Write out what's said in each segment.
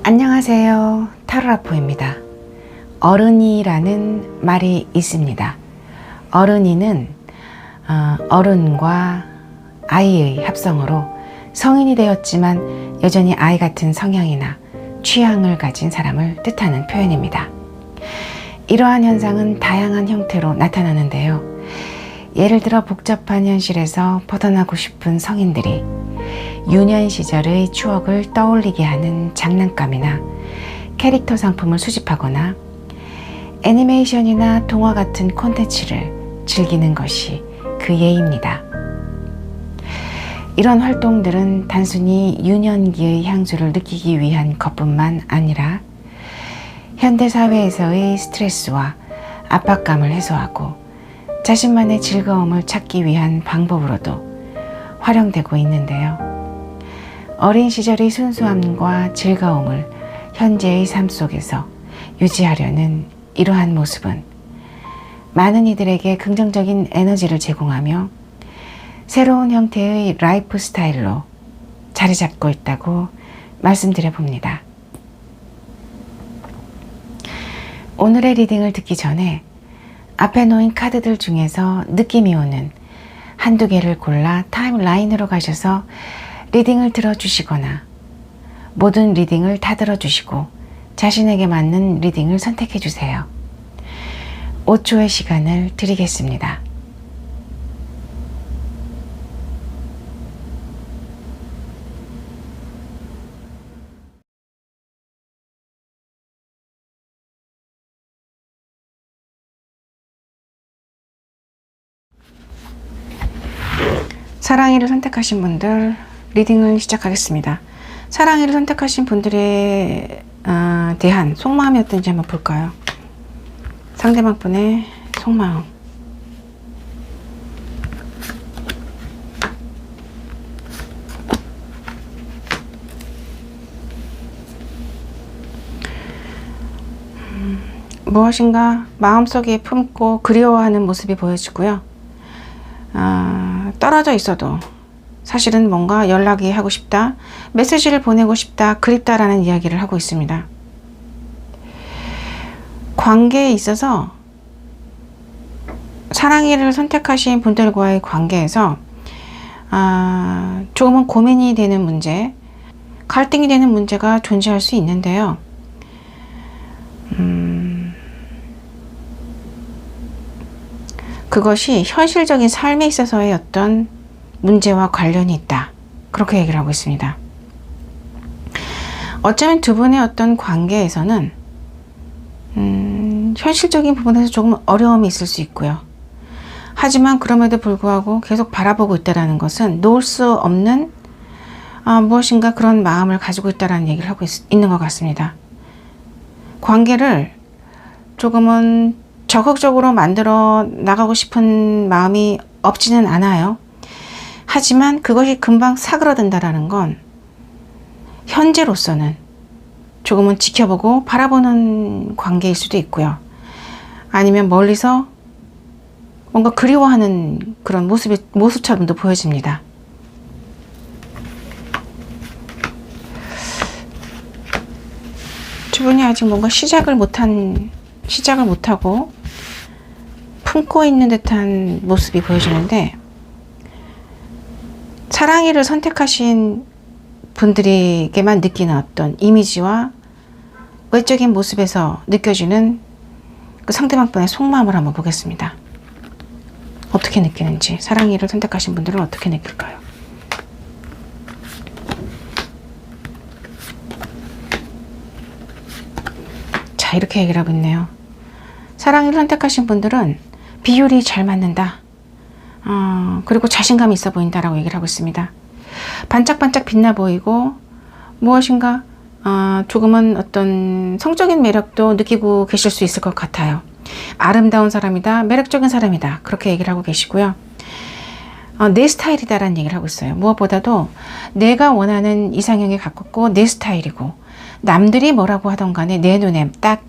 안녕하세요. 타로라포입니다. 어른이라는 말이 있습니다. 어른이는 어른과 아이의 합성어로 성인이 되었지만 여전히 아이 같은 성향이나 취향을 가진 사람을 뜻하는 표현입니다. 이러한 현상은 다양한 형태로 나타나는데요. 예를 들어 복잡한 현실에서 벗어나고 싶은 성인들이 유년 시절의 추억을 떠올리게 하는 장난감이나 캐릭터 상품을 수집하거나 애니메이션이나 동화 같은 콘텐츠를 즐기는 것이 그 예입니다. 이런 활동들은 단순히 유년기의 향수를 느끼기 위한 것뿐만 아니라 현대사회에서의 스트레스와 압박감을 해소하고 자신만의 즐거움을 찾기 위한 방법으로도 활용되고 있는데요. 어린 시절의 순수함과 즐거움을 현재의 삶 속에서 유지하려는 이러한 모습은 많은 이들에게 긍정적인 에너지를 제공하며 새로운 형태의 라이프 스타일로 자리 잡고 있다고 말씀드려 봅니다. 오늘의 리딩을 듣기 전에 앞에 놓인 카드들 중에서 느낌이 오는 한두 개를 골라 타임라인으로 가셔서 리딩을 들어주시거나 모든 리딩을 다 들어주시고 자신에게 맞는 리딩을 선택해 주세요. 5초의 시간을 드리겠습니다. 사랑이를 선택하신 분들 리딩을 시작하겠습니다. 사랑이를 선택하신 분들에 대한 속마음이 어떤지 한번 볼까요? 상대방 분의 속마음. 무엇인가 마음속에 품고 그리워하는 모습이 보여지고요. 떨어져 있어도 사실은 뭔가 연락이 하고 싶다, 메시지를 보내고 싶다, 그립다라는 이야기를 하고 있습니다. 관계에 있어서 사랑이를 선택하신 분들과의 관계에서 조금은 고민이 되는 문제, 갈등이 되는 문제가 존재할 수 있는데요. 그것이 현실적인 삶에 있어서의 어떤 문제와 관련이 있다, 그렇게 얘기를 하고 있습니다. 어쩌면 두 분의 어떤 관계에서는 현실적인 부분에서 조금 어려움이 있을 수 있고요. 하지만 그럼에도 불구하고 계속 바라보고 있다는 것은 놓을 수 없는 무엇인가 그런 마음을 가지고 있다는 얘기를 하고 있는 것 같습니다. 관계를 조금은 적극적으로 만들어 나가고 싶은 마음이 없지는 않아요. 하지만 그것이 금방 사그러든다는 건 현재로서는 조금은 지켜보고 바라보는 관계일 수도 있고요. 아니면 멀리서 뭔가 그리워하는 그런 모습처럼도 보여집니다. 두 분이 아직 뭔가 시작을 못하고 품고 있는 듯한 모습이 보여지는데, 사랑이를 선택하신 분들에게만 느끼는 어떤 이미지와 외적인 모습에서 느껴지는 그 상대방 분의 속마음을 한번 보겠습니다. 어떻게 느끼는지, 사랑이를 선택하신 분들은 어떻게 느낄까요? 자, 이렇게 얘기를 하고 있네요. 사랑이를 선택하신 분들은 비율이 잘 맞는다, 그리고 자신감이 있어 보인다라고 얘기를 하고 있습니다. 반짝반짝 빛나 보이고 무엇인가 조금은 어떤 성적인 매력도 느끼고 계실 수 있을 것 같아요. 아름다운 사람이다, 매력적인 사람이다, 그렇게 얘기를 하고 계시고요. 내 스타일이다 라는 얘기를 하고 있어요. 무엇보다도 내가 원하는 이상형에 가깝고 내 스타일이고, 남들이 뭐라고 하던 간에 내 눈에 딱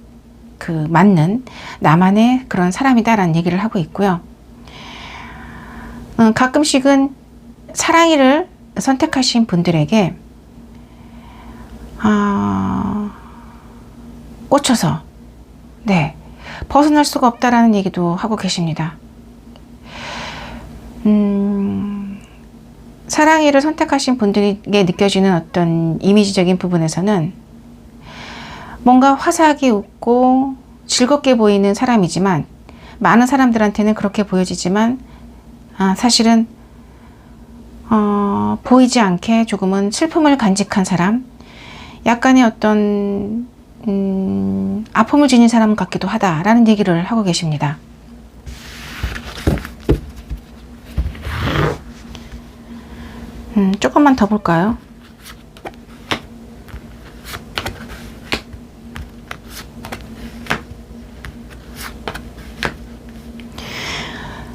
그 맞는 나만의 그런 사람이다 라는 얘기를 하고 있고요. 가끔씩은 사랑이를 선택하신 분들에게 꽂혀서 네, 벗어날 수가 없다라는 얘기도 하고 계십니다. 사랑이를 선택하신 분들에게 느껴지는 어떤 이미지적인 부분에서는 뭔가 화사하게 웃고 즐겁게 보이는 사람이지만, 많은 사람들한테는 그렇게 보여지지만 사실은 보이지 않게 조금은 슬픔을 간직한 사람, 약간의 어떤 아픔을 지닌 사람 같기도 하다라는 얘기를 하고 계십니다. 조금만 더 볼까요?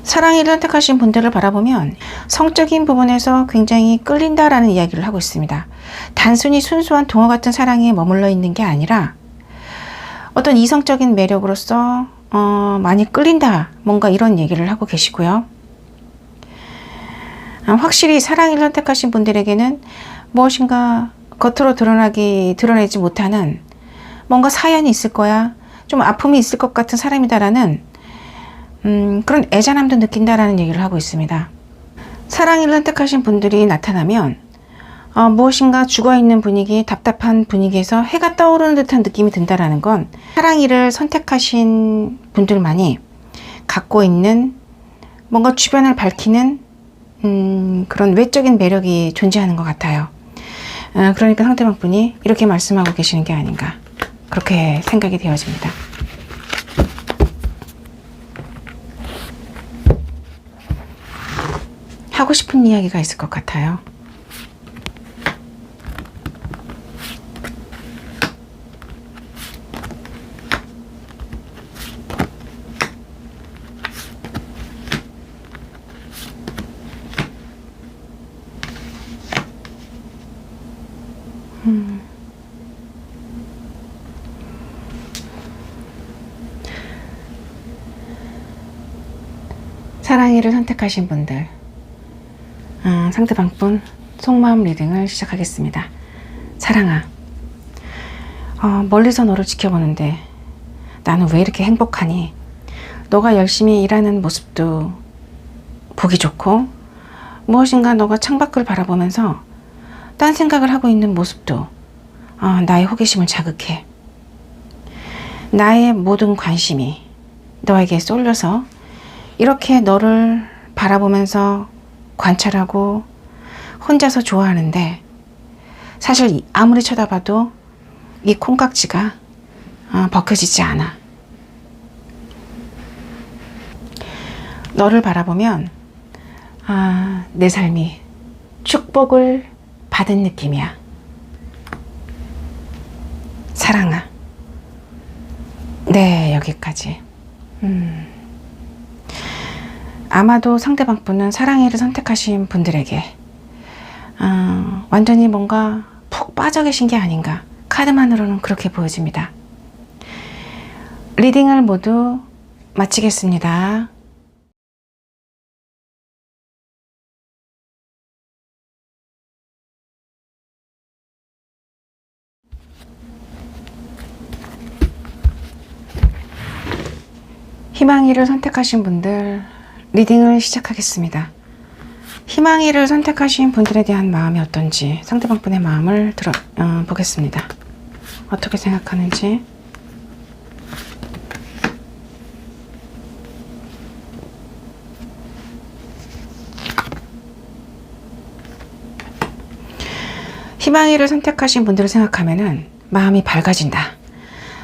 사랑이를 선택하신 분들을 바라보면 성적인 부분에서 굉장히 끌린다라는 이야기를 하고 있습니다. 단순히 순수한 동화 같은 사랑에 머물러 있는 게 아니라 어떤 이성적인 매력으로서 많이 끌린다, 뭔가 이런 얘기를 하고 계시고요. 확실히 사랑을 선택하신 분들에게는 무엇인가 겉으로 드러내지 못하는 뭔가 사연이 있을 거야, 좀 아픔이 있을 것 같은 사람이다라는 그런 애잔함도 느낀다라는 얘기를 하고 있습니다. 사랑을 선택하신 분들이 나타나면 무엇인가 죽어있는 분위기, 답답한 분위기에서 해가 떠오르는 듯한 느낌이 든다라는 건 사랑이를 선택하신 분들만이 갖고 있는 뭔가 주변을 밝히는 그런 외적인 매력이 존재하는 것 같아요. 그러니까 상대방 분이 이렇게 말씀하고 계시는 게 아닌가, 그렇게 생각이 되어집니다. 하고 싶은 이야기가 있을 것 같아요. 사랑이를 선택하신 분들, 상대방분 속마음 리딩을 시작하겠습니다. 사랑아, 멀리서 너를 지켜보는데 나는 왜 이렇게 행복하니? 너가 열심히 일하는 모습도 보기 좋고, 무엇인가 너가 창밖을 바라보면서 딴 생각을 하고 있는 모습도 나의 호기심을 자극해. 나의 모든 관심이 너에게 쏠려서 이렇게 너를 바라보면서 관찰하고 혼자서 좋아하는데, 사실 아무리 쳐다봐도 이 콩깍지가 벗겨지지 않아. 너를 바라보면 내 삶이 축복을 받은 느낌이야. 사랑아. 네, 여기까지. 아마도 상대방 분은 사랑이를 선택하신 분들에게 완전히 뭔가 푹 빠져 계신 게 아닌가, 카드만으로는 그렇게 보여집니다. 리딩을 모두 마치겠습니다. 희망이를 선택하신 분들 리딩을 시작하겠습니다. 희망이를 선택하신 분들에 대한 마음이 어떤지 상대방 분의 마음을 보겠습니다. 어떻게 생각하는지. 희망이를 선택하신 분들을 생각하면은 마음이 밝아진다.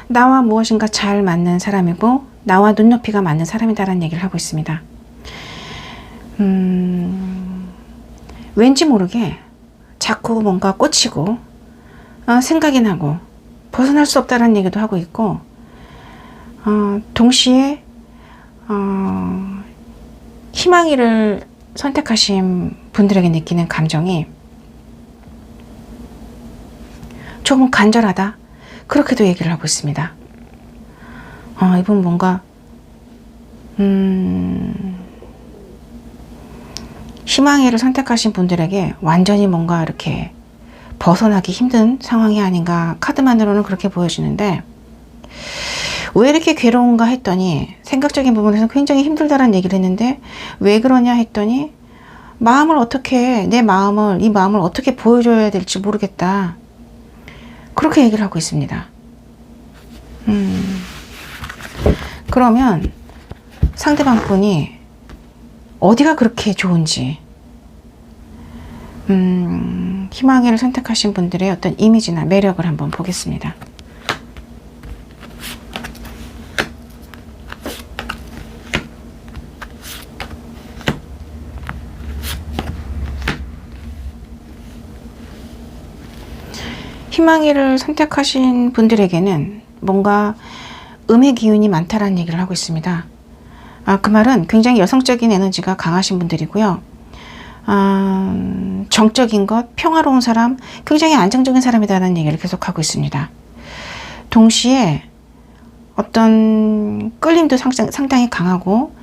나와 무엇인가 잘 맞는 사람이고 나와 눈높이가 맞는 사람이다라는 얘기를 하고 있습니다. 왠지 모르게 자꾸 뭔가 꽂히고 생각이 나고 벗어날 수 없다는 얘기도 하고 있고, 동시에 희망이를 선택하신 분들에게 느끼는 감정이 조금 간절하다, 그렇게도 얘기를 하고 있습니다. 이분 뭔가 희망이를 선택하신 분들에게 완전히 뭔가 이렇게 벗어나기 힘든 상황이 아닌가, 카드만으로는 그렇게 보여지는데, 왜 이렇게 괴로운가 했더니 생각적인 부분에서 굉장히 힘들다라는 얘기를 했는데 왜 그러냐 했더니 마음을 어떻게 이 마음을 어떻게 보여줘야 될지 모르겠다. 그렇게 얘기를 하고 있습니다. 그러면 상대방 분이 어디가 그렇게 좋은지 희망회를 선택하신 분들의 어떤 이미지나 매력을 한번 보겠습니다. 희망회를 선택하신 분들에게는 뭔가 음의 기운이 많다라는 얘기를 하고 있습니다. 그 말은 굉장히 여성적인 에너지가 강하신 분들이고요. 정적인 것, 평화로운 사람, 굉장히 안정적인 사람이라는 얘기를 계속하고 있습니다. 동시에 어떤 끌림도 상당히 강하고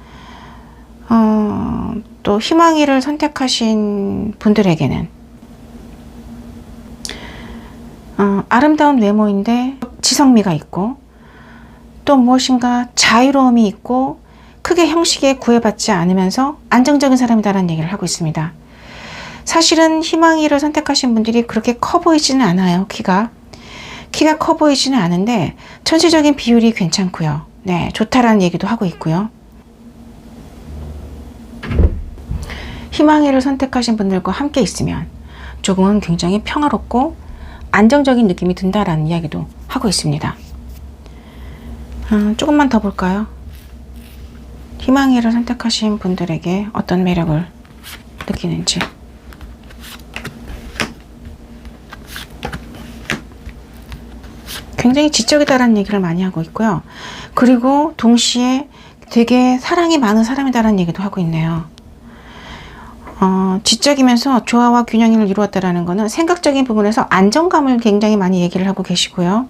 또 희망회를 선택하신 분들에게는 아름다운 외모인데 지성미가 있고 또 무엇인가 자유로움이 있고 크게 형식에 구애받지 않으면서 안정적인 사람이다라는 얘기를 하고 있습니다. 사실은 희망회를 선택하신 분들이 그렇게 커 보이지는 않아요. 키가 커 보이지는 않은데 전체적인 비율이 괜찮고요. 네, 좋다라는 얘기도 하고 있고요. 희망회를 선택하신 분들과 함께 있으면 조금은 굉장히 평화롭고 안정적인 느낌이 든다라는 이야기도 하고 있습니다. 조금만 더 볼까요? 희망회를 선택하신 분들에게 어떤 매력을 느끼는지. 굉장히 지적이다라는 얘기를 많이 하고 있고요. 그리고 동시에 되게 사랑이 많은 사람이다라는 얘기도 하고 있네요. 지적이면서 조화와 균형을 이루었다라는 것은 생각적인 부분에서 안정감을 굉장히 많이 얘기를 하고 계시고요.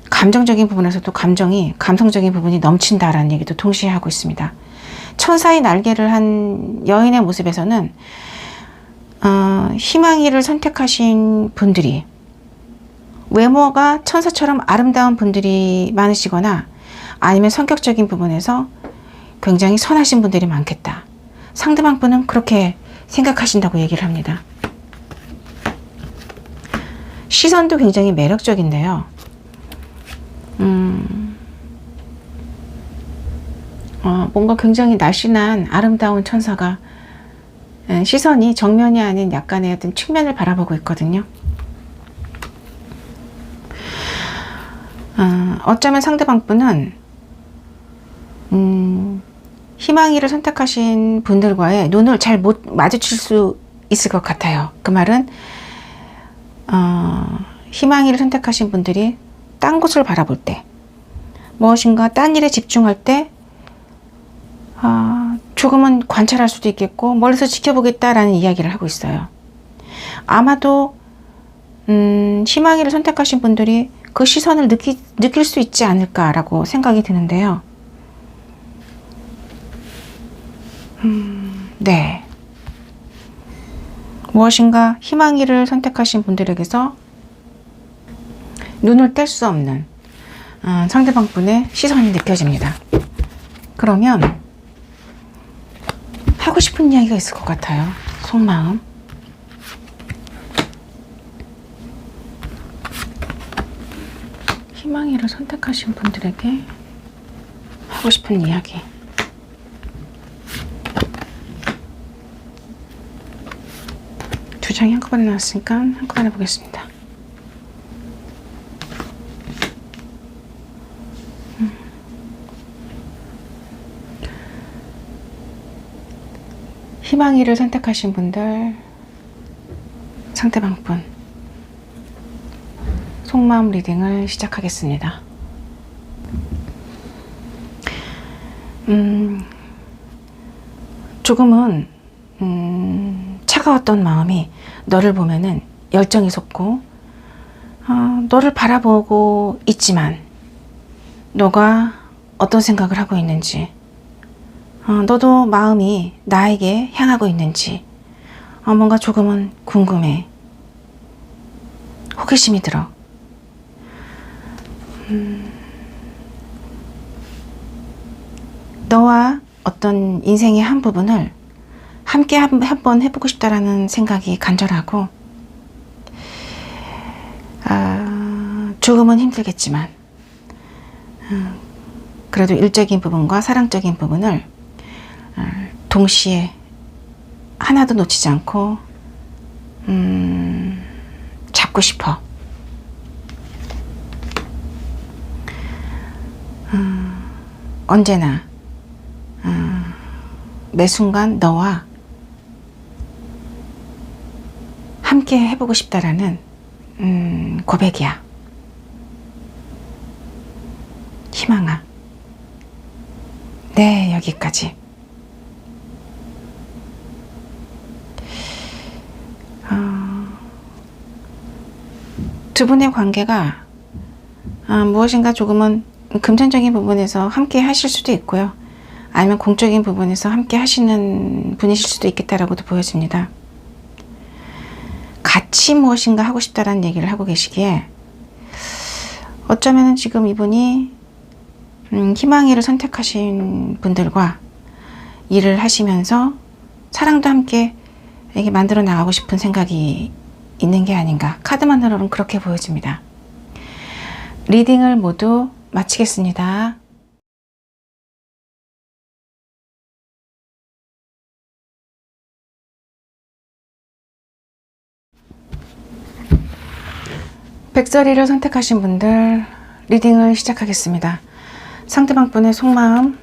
감정적인 부분에서도 감성적인 부분이 넘친다라는 얘기도 동시에 하고 있습니다. 천사의 날개를 한 여인의 모습에서는 희망회를 선택하신 분들이 외모가 천사처럼 아름다운 분들이 많으시거나 아니면 성격적인 부분에서 굉장히 선하신 분들이 많겠다. 상대방 분은 그렇게 생각하신다고 얘기를 합니다. 시선도 굉장히 매력적인데요. 뭔가 굉장히 날씬한 아름다운 천사가 시선이 정면이 아닌 약간의 어떤 측면을 바라보고 있거든요. 어쩌면 상대방 분은 희망회를 선택하신 분들과의 눈을 잘 못 마주칠 수 있을 것 같아요. 그 말은 희망회를 선택하신 분들이 딴 곳을 바라볼 때, 무엇인가 딴 일에 집중할 때 조금은 관찰할 수도 있겠고 멀리서 지켜보겠다라는 이야기를 하고 있어요. 아마도 희망회를 선택하신 분들이 그 시선을 느낄 수 있지 않을까라고 생각이 드는데요. 네. 무엇인가 희망회를 선택하신 분들에게서 눈을 뗄 수 없는 상대방 분의 시선이 느껴집니다. 그러면 하고 싶은 이야기가 있을 것 같아요. 속마음. 희망회를 선택하신 분들에게 하고 싶은 이야기. 두 장이 한꺼번에 나왔으니까 한꺼번에 보겠습니다. 희망회를 선택하신 분들, 상대방 분 속마음 리딩을 시작하겠습니다. 조금은 차가웠던 마음이 너를 보면은 열정이 솟고 너를 바라보고 있지만 너가 어떤 생각을 하고 있는지, 너도 마음이 나에게 향하고 있는지 뭔가 조금은 궁금해. 호기심이 들어. 너와 어떤 인생의 한 부분을 함께 한번 해보고 싶다라는 생각이 간절하고, 조금은 힘들겠지만 그래도 일적인 부분과 사랑적인 부분을 동시에 하나도 놓치지 않고 잡고 싶어. 언제나 매 순간 너와 함께 해보고 싶다라는 고백이야. 희망아. 네, 여기까지. 두 분의 관계가 무엇인가 조금은 금전적인 부분에서 함께 하실 수도 있고요. 아니면 공적인 부분에서 함께 하시는 분이실 수도 있겠다라고도 보여집니다. 같이 무엇인가 하고 싶다라는 얘기를 하고 계시기에 어쩌면 지금 이분이 희망이를 선택하신 분들과 일을 하시면서 사랑도 함께 이렇게 만들어 나가고 싶은 생각이 있는 게 아닌가. 카드만으로는 그렇게 보여집니다. 리딩을 모두 마치겠습니다. 백설이를 선택하신 분들 리딩을 시작하겠습니다. 상대방 분의 속마음,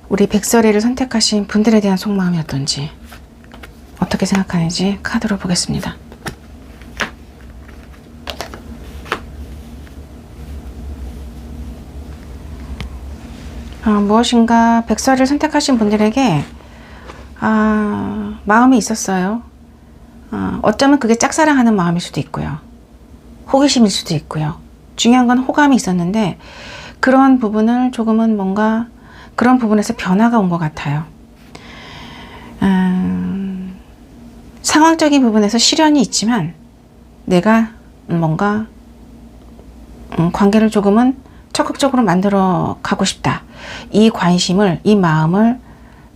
우리 백설이를 선택하신 분들에 대한 속마음이 어떤지, 어떻게 생각하는지 카드로 보겠습니다. 무엇인가 백설이를 선택하신 분들에게 마음이 있었어요. 어쩌면 그게 짝사랑하는 마음일 수도 있고요. 호기심일 수도 있고요. 중요한 건 호감이 있었는데 그런 부분을 조금은 뭔가 그런 부분에서 변화가 온 것 같아요. 상황적인 부분에서 시련이 있지만 내가 뭔가 관계를 조금은 적극적으로 만들어 가고 싶다. 이 관심을, 이 마음을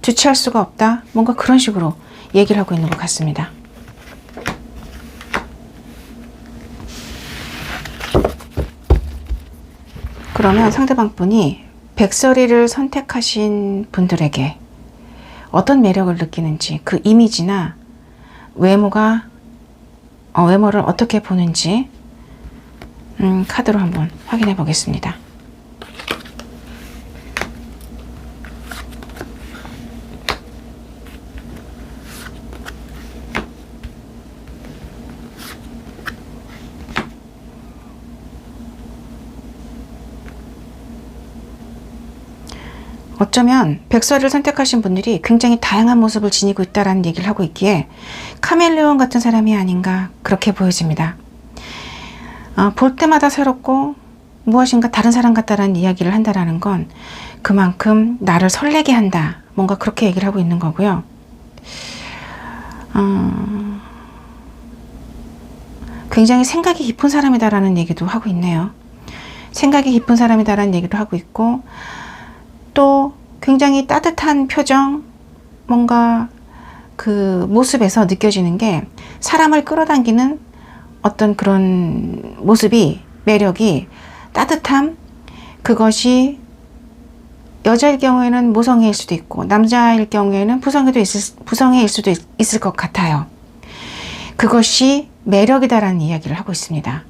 주체할 수가 없다. 뭔가 그런 식으로 얘기를 하고 있는 것 같습니다. 그러면 상대방 분이 백설이를 선택하신 분들에게 어떤 매력을 느끼는지, 그 이미지나 외모를 어떻게 보는지 카드로 한번 확인해 보겠습니다. 어쩌면 백설이를 선택하신 분들이 굉장히 다양한 모습을 지니고 있다는 얘기를 하고 있기에 카멜레온 같은 사람이 아닌가 그렇게 보여집니다. 볼 때마다 새롭고 무엇인가 다른 사람 같다라는 이야기를 한다라는 건 그만큼 나를 설레게 한다. 뭔가 그렇게 얘기를 하고 있는 거고요. 굉장히 생각이 깊은 사람이다라는 얘기도 하고 있네요. 생각이 깊은 사람이다라는 얘기도 하고 있고, 또 굉장히 따뜻한 표정, 뭔가 그 모습에서 느껴지는 게 사람을 끌어당기는 어떤 그런 모습이, 매력이, 따뜻함, 그것이 여자일 경우에는 모성애일 수도 있고 남자일 경우에는 부성애일 수도 있을 것 같아요. 그것이 매력이다라는 이야기를 하고 있습니다.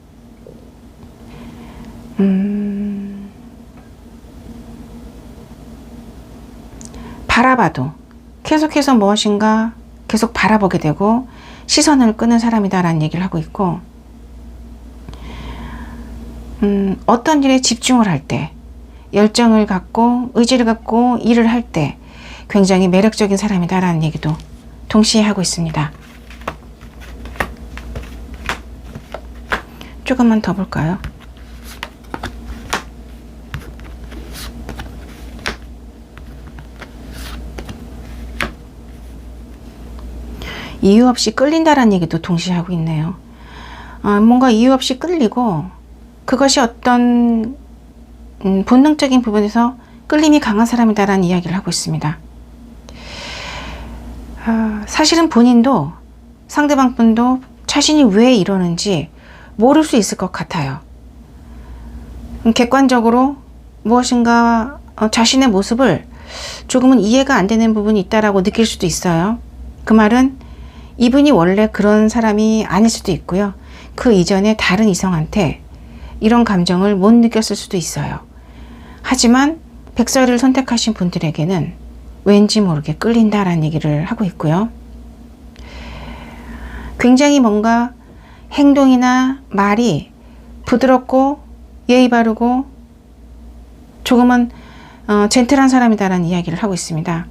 바라봐도 계속해서 무엇인가 계속 바라보게 되고 시선을 끄는 사람이다라는 얘기를 하고 있고, 어떤 일에 집중을 할 때, 열정을 갖고 의지를 갖고 일을 할 때 굉장히 매력적인 사람이다라는 얘기도 동시에 하고 있습니다. 조금만 더 볼까요? 이유 없이 끌린다라는 얘기도 동시에 하고 있네요. 뭔가 이유 없이 끌리고 그것이 어떤 본능적인 부분에서 끌림이 강한 사람이다라는 이야기를 하고 있습니다. 사실은 본인도 상대방 분도 자신이 왜 이러는지 모를 수 있을 것 같아요. 객관적으로 무엇인가 자신의 모습을 조금은 이해가 안 되는 부분이 있다라고 느낄 수도 있어요. 그 말은 이분이 원래 그런 사람이 아닐 수도 있고요. 그 이전에 다른 이성한테 이런 감정을 못 느꼈을 수도 있어요. 하지만 백설이를 선택하신 분들에게는 왠지 모르게 끌린다라는 얘기를 하고 있고요. 굉장히 뭔가 행동이나 말이 부드럽고 예의 바르고 조금은 젠틀한 사람이다라는 이야기를 하고 있습니다.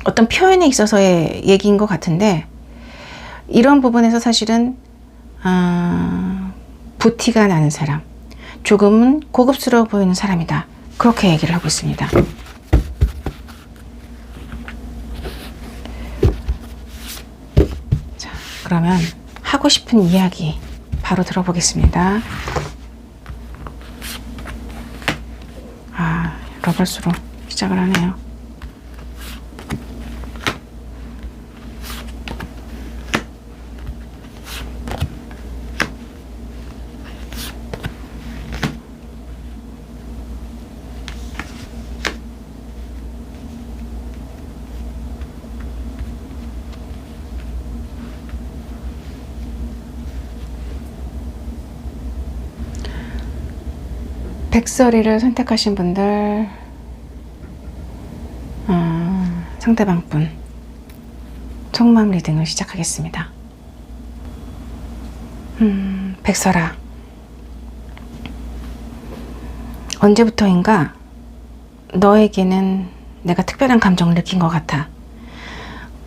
어떤 표현에 있어서의 얘기인 것 같은데 이런 부분에서 사실은 부티가 나는 사람, 조금은 고급스러워 보이는 사람이다. 그렇게 얘기를 하고 있습니다. 자, 그러면 하고 싶은 이야기 바로 들어보겠습니다. 러벌수로 시작을 하네요. 백설이를 선택하신 분들, 상대방 분 속마음 리딩을 시작하겠습니다. 백설아, 언제부터인가 너에게는 내가 특별한 감정을 느낀 것 같아.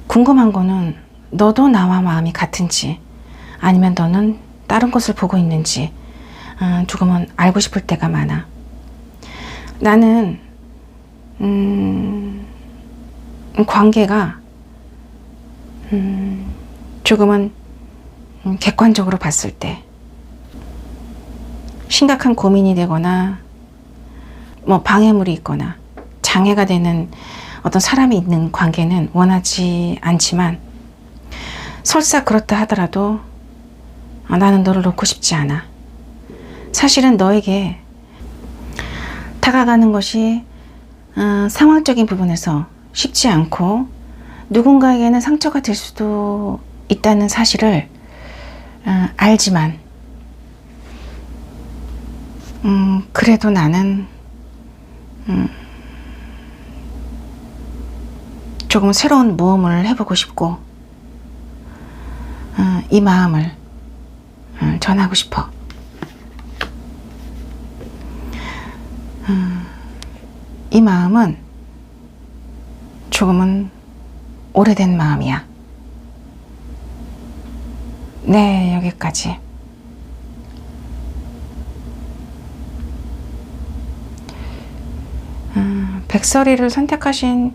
궁금한 거는 너도 나와 마음이 같은지 아니면 너는 다른 것을 보고 있는지 조금은 알고 싶을 때가 많아. 나는 관계가 조금은 객관적으로 봤을 때 심각한 고민이 되거나 뭐 방해물이 있거나 장애가 되는 어떤 사람이 있는 관계는 원하지 않지만 설사 그렇다 하더라도 나는 너를 놓고 싶지 않아. 사실은 너에게 다가가는 것이 상황적인 부분에서 쉽지 않고 누군가에게는 상처가 될 수도 있다는 사실을 알지만 그래도 나는 조금 새로운 모험을 해보고 싶고 이 마음을 전하고 싶어. 이 마음은 조금은 오래된 마음이야. 네, 여기까지. 백설이를 선택하신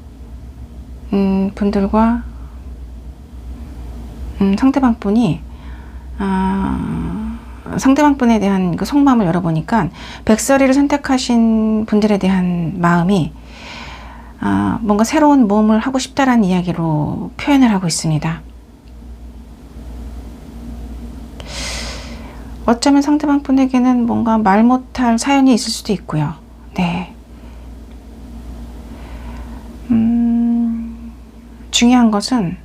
분들과 상대방 분이 상대방 분에 대한 그 속마음을 열어보니까 백설이를 선택하신 분들에 대한 마음이 뭔가 새로운 모험을 하고 싶다라는 이야기로 표현을 하고 있습니다. 어쩌면 상대방 분에게는 뭔가 말 못할 사연이 있을 수도 있고요. 네. 중요한 것은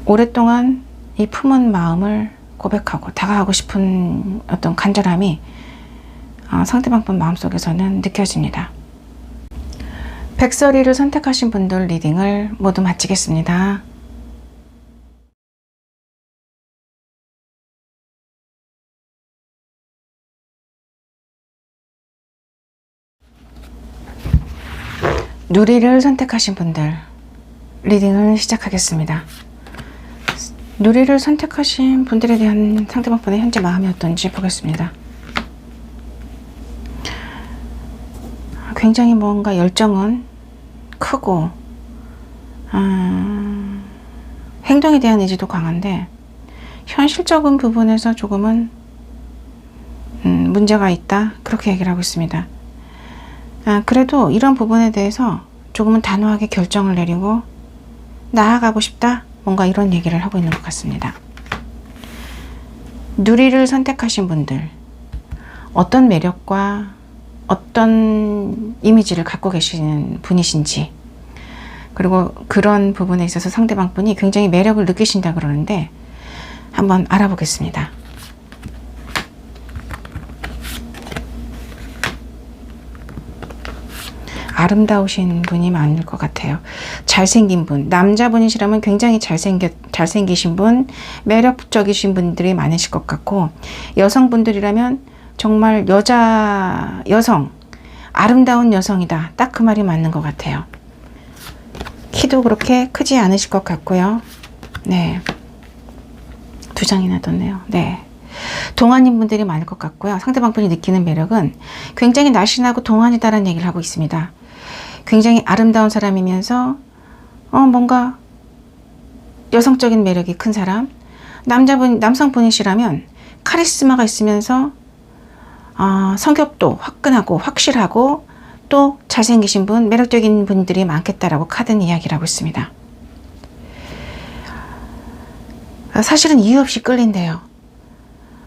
오랫동안 이 품은 마음을 고백하고 다가가고 싶은 어떤 간절함이 상대방 분 마음속에서는 느껴집니다. 백설이를 선택하신 분들 리딩을 모두 마치겠습니다. 누리를 선택하신 분들 리딩을 시작하겠습니다. 누리를 선택하신 분들에 대한 상대방 분의 현재 마음이 어떤지 보겠습니다. 굉장히 뭔가 열정은 크고 행동에 대한 의지도 강한데 현실적인 부분에서 조금은 문제가 있다, 그렇게 얘기를 하고 있습니다. 그래도 이런 부분에 대해서 조금은 단호하게 결정을 내리고 나아가고 싶다, 뭔가 이런 얘기를 하고 있는 것 같습니다. 누리를 선택하신 분들, 어떤 매력과 어떤 이미지를 갖고 계시는 분이신지, 그리고 그런 부분에 있어서 상대방 분이 굉장히 매력을 느끼신다 그러는데 한번 알아보겠습니다. 아름다우신 분이 많을 것 같아요. 잘생긴 분, 남자분이시라면 굉장히 잘생기신 분, 매력적이신 분들이 많으실 것 같고, 여성분들이라면 정말 여성, 아름다운 여성이다, 딱 그 말이 맞는 것 같아요. 키도 그렇게 크지 않으실 것 같고요. 네, 2장이나 뒀네요. 네, 동안인 분들이 많을 것 같고요. 상대방 분이 느끼는 매력은 굉장히 날씬하고 동안이다라는 얘기를 하고 있습니다. 굉장히 아름다운 사람이면서 뭔가 여성적인 매력이 큰 사람, 남성분이시라면 카리스마가 있으면서 성격도 화끈하고 확실하고 또 잘생기신 분, 매력적인 분들이 많겠다라고 카드는 이야기를 하고 있습니다. 사실은 이유 없이 끌린대요.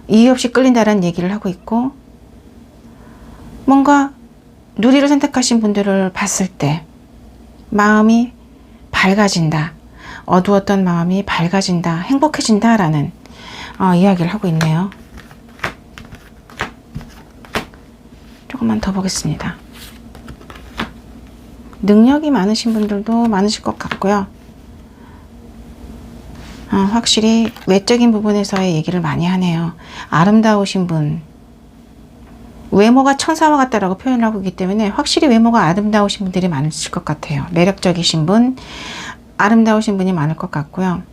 이유 없이 끌린다라는 얘기를 하고 있고, 뭔가 누리를 선택하신 분들을 봤을 때 마음이 밝아진다, 어두웠던 마음이 밝아진다, 행복해진다 라는 이야기를 하고 있네요. 조금만 더 보겠습니다. 능력이 많으신 분들도 많으실 것 같고요. 확실히 외적인 부분에서의 얘기를 많이 하네요. 아름다우신 분, 외모가 천사와 같다라고 표현을 하고 있기 때문에 확실히 외모가 아름다우신 분들이 많으실 것 같아요. 매력적이신 분, 아름다우신 분이 많을 것 같고요.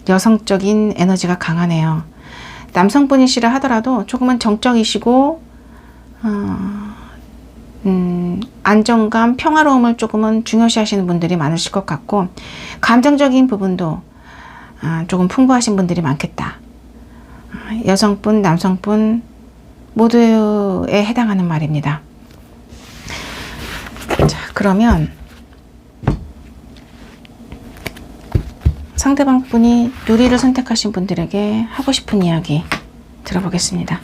여성적인 에너지가 강하네요. 남성분이시라 하더라도 조금은 정적이시고 안정감, 평화로움을 조금은 중요시 하시는 분들이 많으실 것 같고, 감정적인 부분도 조금 풍부하신 분들이 많겠다. 여성분, 남성분 모두에 해당하는 말입니다. 자, 그러면 상대방 분이 누리를 선택하신 분들에게 하고 싶은 이야기 들어보겠습니다.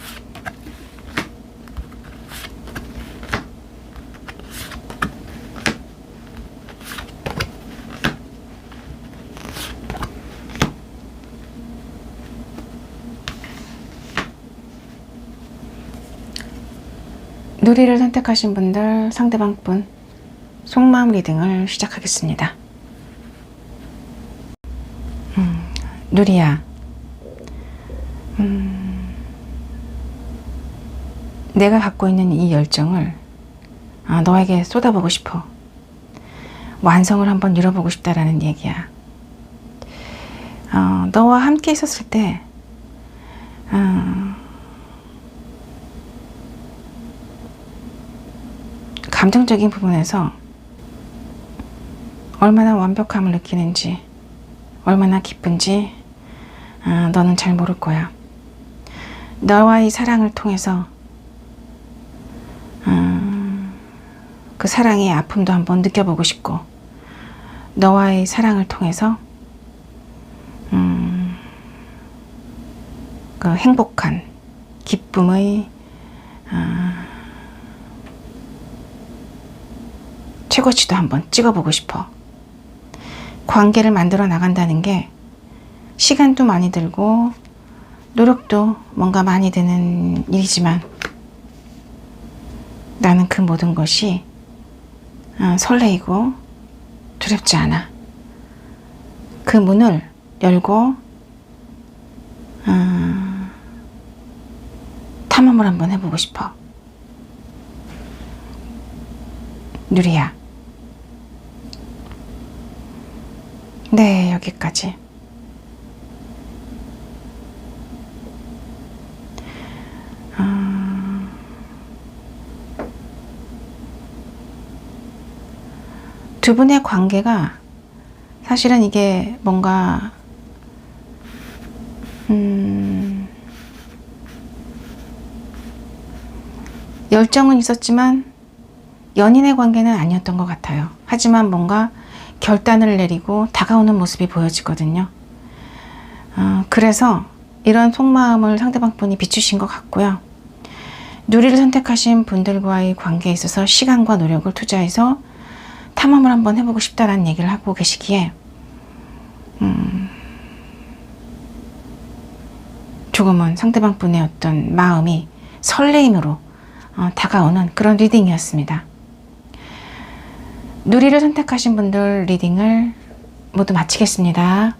누리를 선택하신 분들, 상대방 분 속마음 리딩을 시작하겠습니다. 누리야, 내가 갖고 있는 이 열정을 너에게 쏟아보고 싶어. 완성을 한번 이뤄보고 싶다라는 얘기야. 너와 함께 있었을 때 감정적인 부분에서 얼마나 완벽함을 느끼는지, 얼마나 기쁜지 너는 잘 모를 거야. 너와의 사랑을 통해서 그 사랑의 아픔도 한번 느껴보고 싶고, 너와의 사랑을 통해서 그 행복한 기쁨의 최고치도 한번 찍어보고 싶어. 관계를 만들어 나간다는 게 시간도 많이 들고 노력도 뭔가 많이 드는 일이지만, 나는 그 모든 것이 설레이고 두렵지 않아. 그 문을 열고 탐험을 한번 해보고 싶어. 누리야. 네, 여기까지. 두 분의 관계가 사실은 이게 뭔가 열정은 있었지만 연인의 관계는 아니었던 것 같아요. 하지만 뭔가 결단을 내리고 다가오는 모습이 보여지거든요. 그래서 이런 속마음을 상대방 분이 비추신 것 같고요. 누리를 선택하신 분들과의 관계에 있어서 시간과 노력을 투자해서 탐험을 한번 해보고 싶다라는 얘기를 하고 계시기에 조금은 상대방 분의 어떤 마음이 설레임으로 다가오는 그런 리딩이었습니다. 누리를 선택하신 분들 리딩을 모두 마치겠습니다.